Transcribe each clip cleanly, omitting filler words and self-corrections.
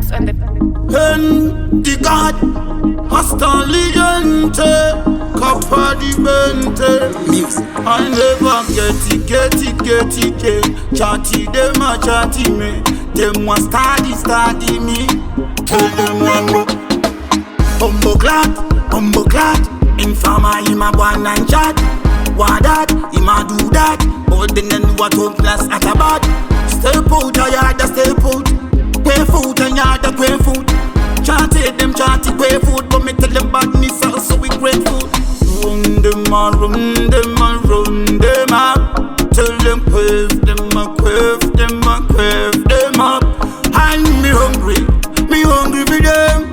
Tarks and the God, Astaliente, Capa di Bente, music. I never get it. Chatty them a chatty me, them a study me. Tell them one Bumbo clad, informer him a one and chat. What that, him a do that, but then what up class at a bad. Step out, I had a step out. Pay food and yard a pay food. Chatty them chatty pay food, but me tell them badness so we grateful. Run them a. Tell them quaff them up. And me hungry for them.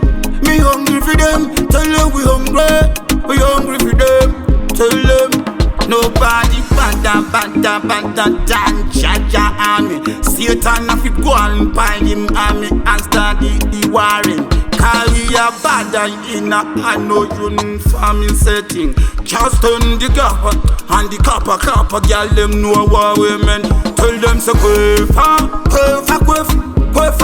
Tell them we hungry for them. Tell them nobody bada than Jaja army. Satan if you go and find him army and start the warring. Carry a bada in a no farming setting. Just turn the gap and the copper girl them know what women. Tell them so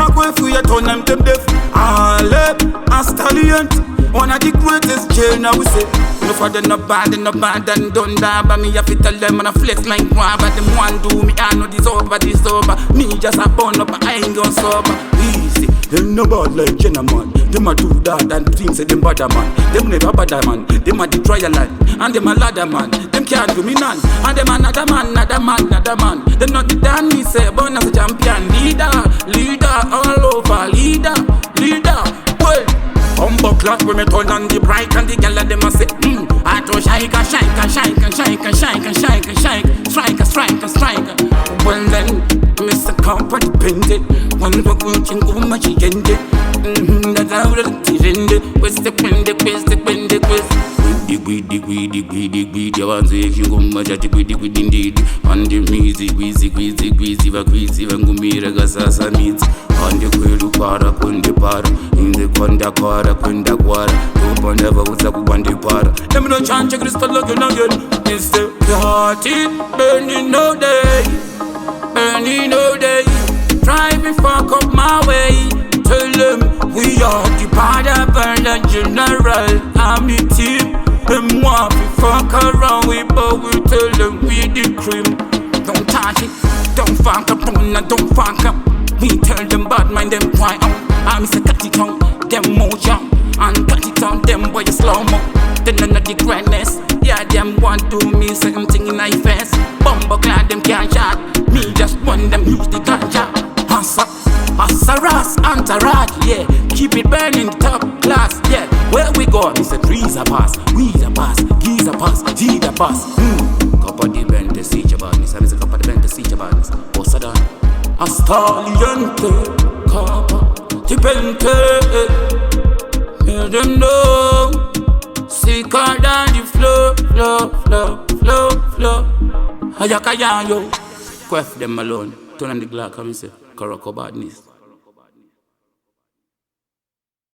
Kwefi, we turn them deaf. Alep, Astalian, one of the greatest jail now we say. No for them no bad and don't die. But me have to tell them and I flex like one. But them one do me, I know this over. Me just a burn up, I ain't gonna sober. Easy, them no bad like gentleman. Them a do that and things say them bad man. Them never bad man. Them a the trial line and them a ladder man. Them can't do me none. And them another man. Them not the damn me say, born as a champion. Leader all over. Leader. Well, Humbuckler when me turn on the bright and the girl them a say, I to shake. Well then, Mr. Company painted. One book watching much ended. That's how it ended. Where's the wind, the ones if you go much at the indeed. And the music, Vaquizi, Vangumira, Gasasa meets. On the Kweru para, in the Konda Quara, open never was up one day para. Let me know chance crystal again. It's the party, burning no day. Driving fuck up my way. Tell them we are the party, burn general army team. Them want to fuck around with, but we tell them we the cream. Don't touch it, don't fuck up, don't fuck up. We tell them bad mind them quiet. I'm Mr. Cut it on, them more young. And cut it on, them boy slow mo. Then none of the greatness. Yeah, them want to me certain thing in my face. Bumbo clad them can't shot. Me just want them use the ganja. Asaras, entourage, yeah. Keep it burning, top class, yeah. Where we go? It's a trees a pass, weeds a pass, geese a pass, G a pass. Copper the bend, the siege about this. I miss a copper the bend, the siege about this. What's that? Astaliente, copper the bend. Hear them know. Sicker than the flow. Ayakaya yo. Quaff them alone. Turn on the glass, come and say, Koroko badness.